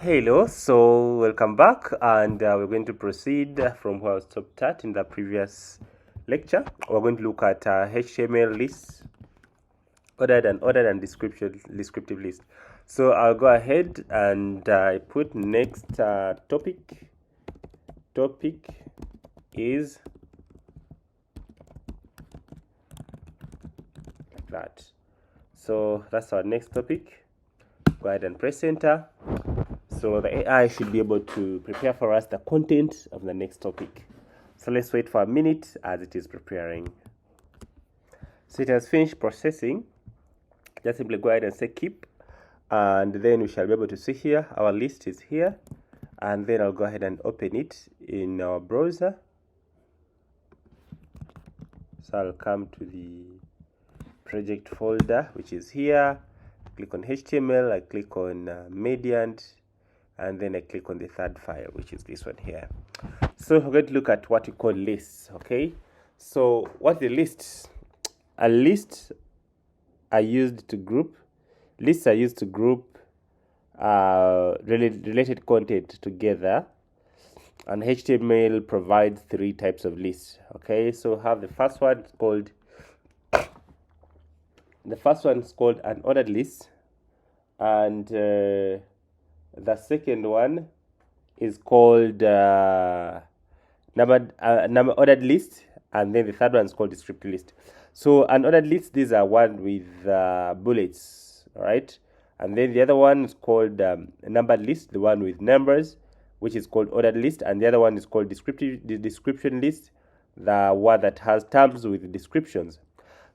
Hello, so welcome back, and we're going to proceed from where I stopped at in the previous lecture. We're going to look at HTML lists, ordered and descriptive list. So I'll go ahead and put next topic. Topic is like that. So that's our next topic. Go ahead and press enter. So the AI should be able to prepare for us the content of the next topic. So let's wait for a minute as it is preparing. So it has finished processing. Just simply go ahead and say keep, and then we shall be able to see here our list is here, and then I'll go ahead and open it in our browser. So I'll come to the project folder, which is here. Click on HTML, I click on Mediant, and then I click on the third file, which is this one here. So we're going to look at what we call lists. Okay, so what the lists? A list are used to group. Lists are used to group related content together, and HTML provides three types of lists. Okay, so have the first one called an ordered list, and the second one is called number ordered list, and then the third one is called descriptive list. So an ordered list, these are one with bullets, all right? And then the other one is called numbered list, the one with numbers, which is called ordered list, and the other one is called the description list, the one that has terms with descriptions.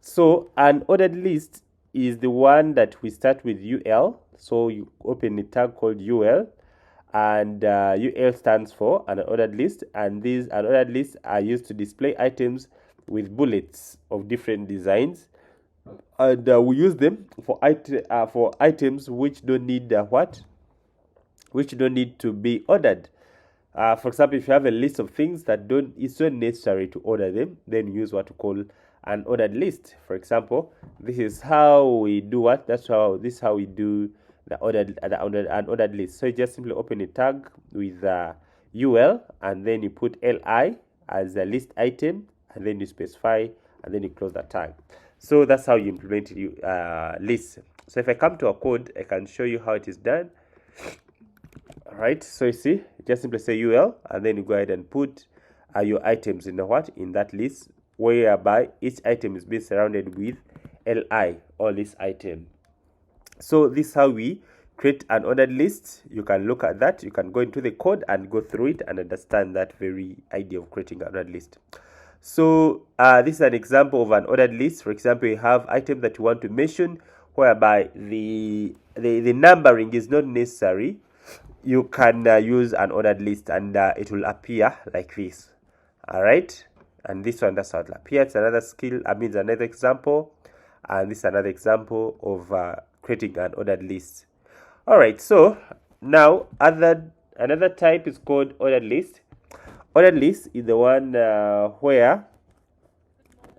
So an ordered list is the one that we start with UL. So you open a tag called UL, and UL stands for an ordered list, and these unordered lists are used to display items with bullets of different designs, and we use them for items which don't need which don't need to be ordered. For example, if you have a list of things that it's not necessary to order them, then you use what we call an ordered list. For example, this is how we do what? This is how we do an ordered list. So you just simply open a tag with UL, and then you put LI as a list item, and then you specify, and then you close the tag. So that's how you implement lists. So if I come to a code, I can show you how it is done. All right, so you see, just simply say UL, and then you go ahead and put your items in that list, whereby each item is being surrounded with LI or list item. So this is how we create an ordered list. You can look at that. You can go into the code and go through it and understand that very idea of creating an ordered list. So this is an example of an ordered list. For example, you have items that you want to mention, whereby the numbering is not necessary. You can use an ordered list, and it will appear like this. All right, and this one, that's how it will appear. It's another another example, and this is another example of creating an ordered list. All right, so now another type is called ordered list. Ordered list is the one where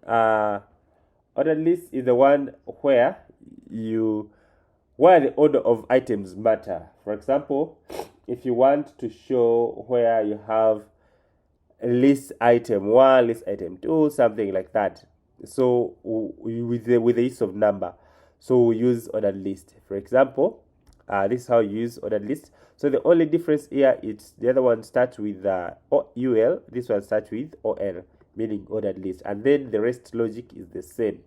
the order of items matter. For example, if you want to show where you have list item 1, list item 2, something like that, so with the use of number, so we use ordered list. For example, this is how you use ordered list. So the only difference here is the other one starts with UL, this one starts with OL, meaning ordered list, and then the rest logic is the same.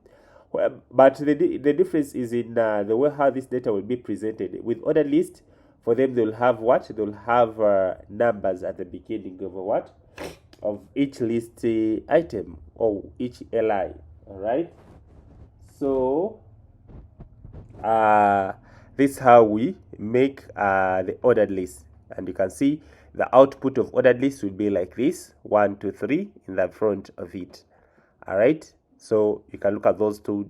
But the difference is in the way how this data will be presented. With ordered list, for them they'll have they'll have numbers at the beginning of of each list item or each LI. All right, so this is how we make the ordered list, and you can see the output of ordered list will be like this: 1, 2, 3 in the front of it. All right, so you can look at those three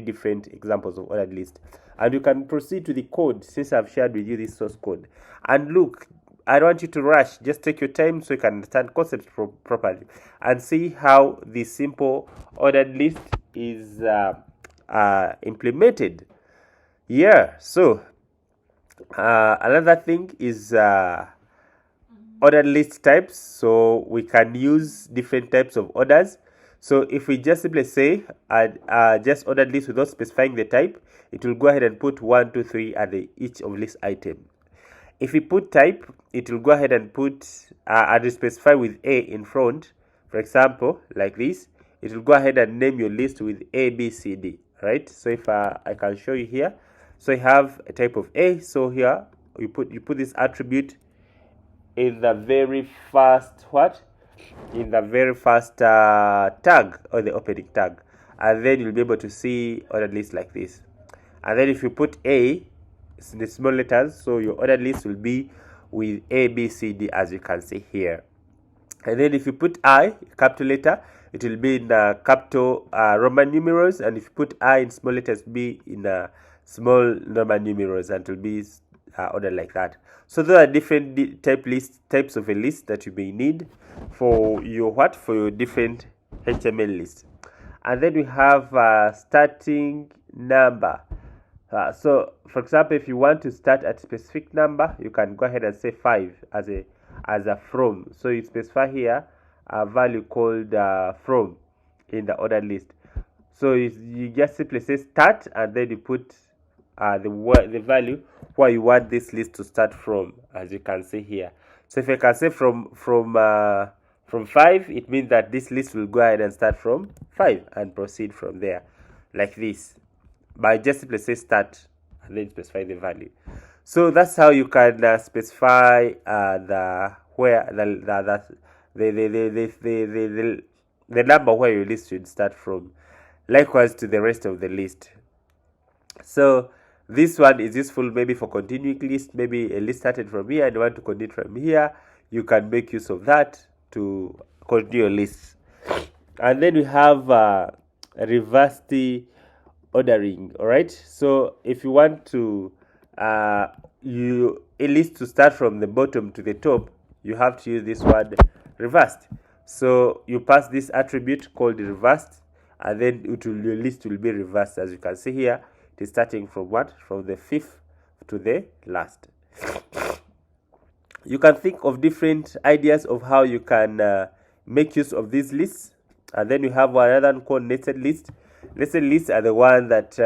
different examples of ordered list, and you can proceed to the code since I've shared with you this source code. And look, I don't want you to rush. Just take your time so you can understand concepts properly and see how the simple ordered list is implemented. Yeah, so Another thing is ordered list types. So we can use different types of orders. So if we just simply say just ordered list without specifying the type, it will go ahead and put 1, 2, 3 at each of list item. If we put type, it will go ahead and put and specify with A in front. For example, like this, it will go ahead and name your list with A, B, C, D. Right? So if I can show you here, so you have a type of A. So here you put this attribute in the very first in the very first tag, or the opening tag, and then you'll be able to see ordered list like this. And then if you put A, the small letters, so your ordered list will be with A, B, C, D, as you can see here. And then if you put I, capital letter, it will be in capital Roman numerals, and if you put I in small letters, it will be in small Roman numerals, and it will be ordered like that. So there are different types of a list that you may need for your different HTML list. And then we have starting number. So for example, if you want to start at a specific number, you can go ahead and say 5 as a from. So you specify here a value called from in the ordered list. So you just simply say start, and then you put the value where you want this list to start from, as you can see here. So if I can say from 5, it means that this list will go ahead and start from 5 and proceed from there, like this. But just simply say start and then specify the value. So that's how you can specify the number where your list should start from. Likewise to the rest of the list. So this one is useful maybe for continuing list. Maybe a list started from here and you want to continue from here. You can make use of that to continue your list. And then we have reversed ordering. All right. So if you want to a list to start from the bottom to the top, you have to use this word reversed. So you pass this attribute called reversed, and then your list will be reversed. As you can see here, it is starting from from the 5th to the last. You can think of different ideas of how you can make use of these lists. And then you have another one called nested list. Nested lists are the one that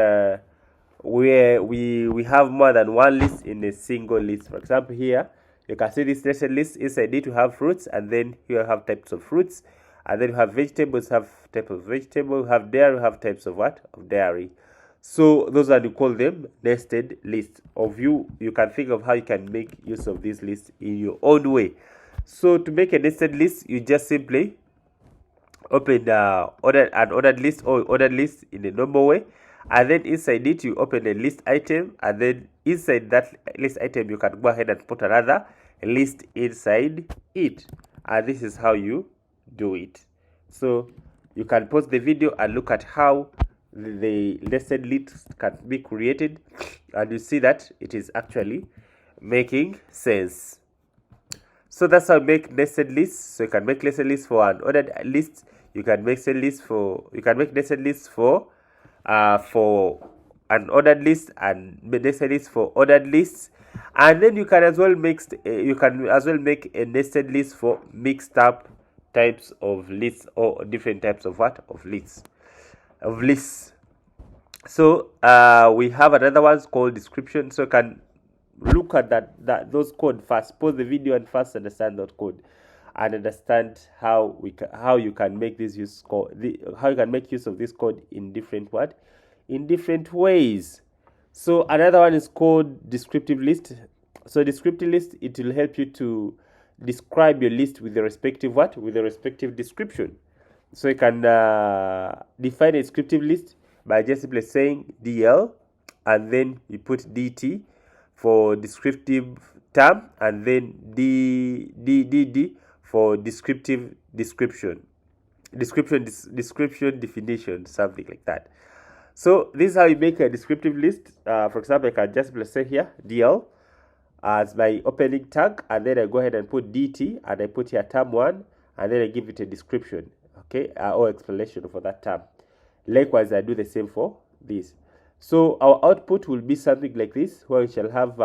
where we have more than one list in a single list. For example, here you can see this nested list. Inside it you have fruits, and then here you have types of fruits, and then you have vegetables, have type of vegetable, you have dairy, you have types of of dairy. So those are, you call them nested lists. You can think of how you can make use of these lists in your own way. So to make a nested list, you just simply open an ordered list or ordered list in a normal way, and then inside it you open a list item, and then inside that list item you can go ahead and put another list inside it, and this is how you do it. So you can pause the video and look at how the nested list can be created, and you see that it is actually making sense. So that's how you make nested lists. So you can make nested lists for an ordered list. You can make nested lists for an ordered list, and nested lists for ordered lists. And then you can as well make a nested list for mixed up types of lists, or different types of lists. So we have another one called description. So you can look at those code first. Pause the video and first understand that code, and understand how you can make this how you can make use of this code in different ways. So another one is called descriptive list. So descriptive list, it will help you to describe your list with the respective description. So you can define a descriptive list by just simply saying DL, and then you put DT for descriptive term, and then DDD for description, definition, something like that. So this is how you make a descriptive list. For example, I can just say here DL as my opening tag, and then I go ahead and put DT, and I put here term 1, and then I give it a description, okay, or explanation for that term. Likewise, I do the same for this. So our output will be something like this, where we shall have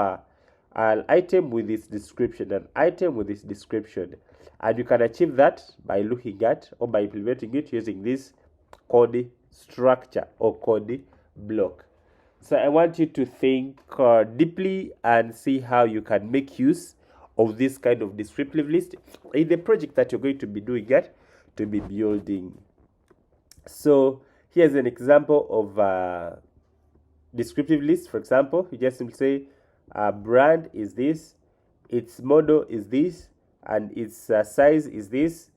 an item with its description, an item with its description. And you can achieve that by looking at or by implementing it using this code structure or code block. So I want you to think deeply and see how you can make use of this kind of descriptive list in the project that you're going to be doing it to be building. So here's an example of a descriptive list. For example, you just simply say brand is this, its model is this, and its size is this,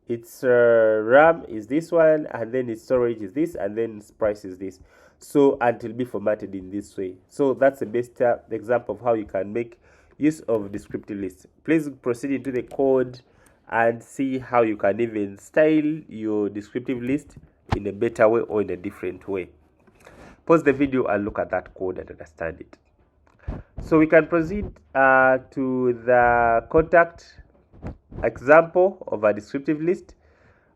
its RAM is this one, and then its storage is this, and then its price is this. So and it will be formatted in this way. So that's the best example of how you can make use of descriptive lists. Please proceed into the code and see how you can even style your descriptive list in a better way or in a different way. Pause the video and look at that code and understand it. So we can proceed to the contact example of a descriptive list.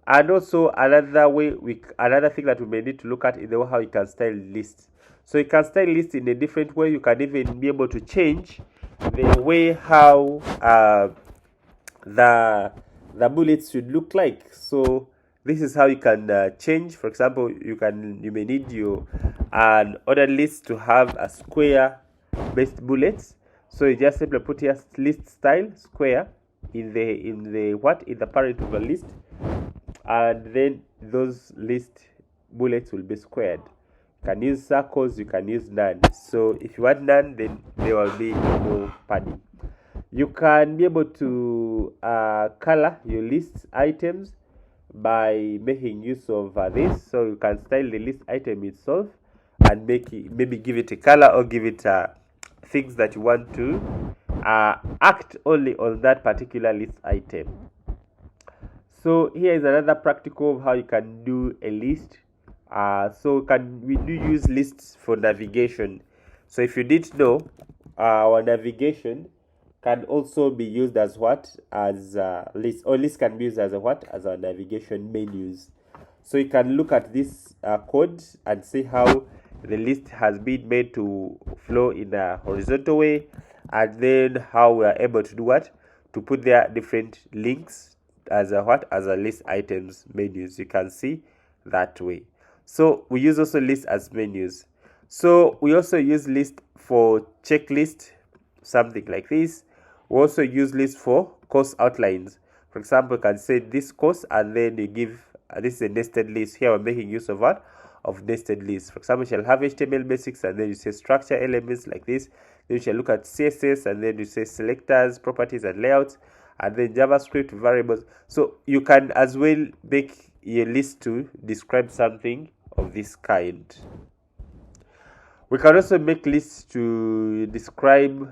And also another thing that we may need to look at is the way how you can style lists. So you can style lists in a different way. You can even be able to change the way how the bullets should look like. So this is how you can change. For example, you may need an ordered list to have a square based bullets. So you just simply put here list style square in the parent of a list, and then those list bullets will be squared. You can use circles, you can use none. So if you want none, then there will be no padding. You can be able to color your list items by making use of this. So you can style the list item itself and maybe give it a color or give it things that you want to act only on that particular list item. So here is another practical of how you can do a list. We do use lists for navigation. So if you didn't know, our navigation can also be used as list, or list can be used as as our navigation menus. So you can look at this code and see how the list has been made to flow in a horizontal way, and then how we are able to do to put their different links as a list items menus. You can see that way. So we use also list as menus. So we also use list for checklist, something like this. We also use list for course outlines. For example, you can say this course, and then you give this is a nested list. Here we're making use of nested lists. For example, you shall have HTML basics, and then you say structure elements like this. Then you shall look at CSS, and then you say selectors, properties, and layouts, and then JavaScript variables. So you can as well make a list to describe something of this kind. We can also make lists to describe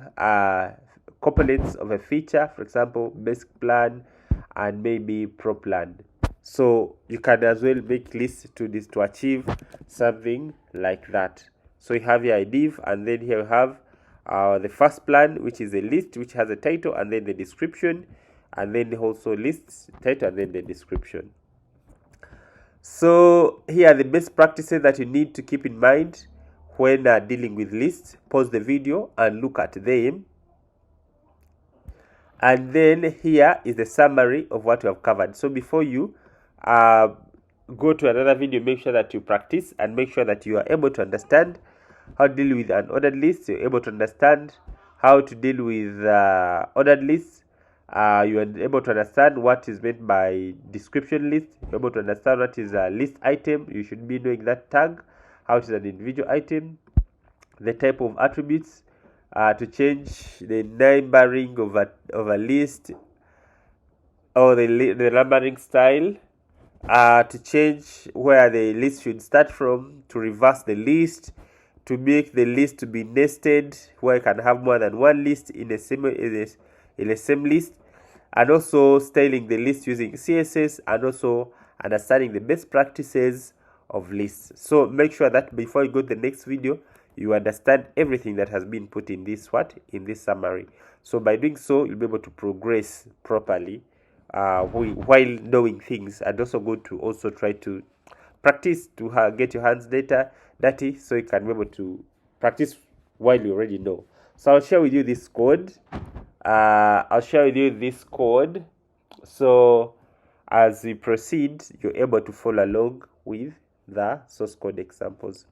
components of a feature, for example, basic plan and maybe pro plan. So you can as well make lists to achieve something like that. So you have your div, and then here you have the first plan, which is a list which has a title and then the description, and then also lists title and then the description. So here are the best practices that you need to keep in mind when dealing with lists. Pause the video and look at them. And then here is the summary of what we have covered. So before you go to another video, make sure that you practice and make sure that you are able to understand how to deal with an ordered list. You're able to understand how to deal with ordered lists. You are able to understand what is meant by description list. You're able to understand what is a list item. You should be knowing that tag, how it is an individual item, the type of attributes, to change the numbering of a list, or the numbering style, to change where the list should start from, to reverse the list, to make the list to be nested, where you can have more than one list in a same list, and also styling the list using CSS, and also understanding the best practices of lists. So make sure that before you go to the next video, you understand everything that has been put in this summary. So by doing so, you'll be able to progress properly while knowing things, and also go to also try to practice to get your hands dirty, so you can be able to practice while you already know. So I'll share with you this code. So as we proceed, you're able to follow along with the source code examples.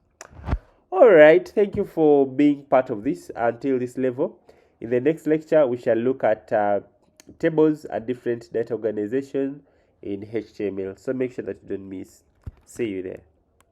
All right, thank you for being part of this until this level. In the next lecture, we shall look at tables and different data organization in HTML. So make sure that you don't miss. See you there.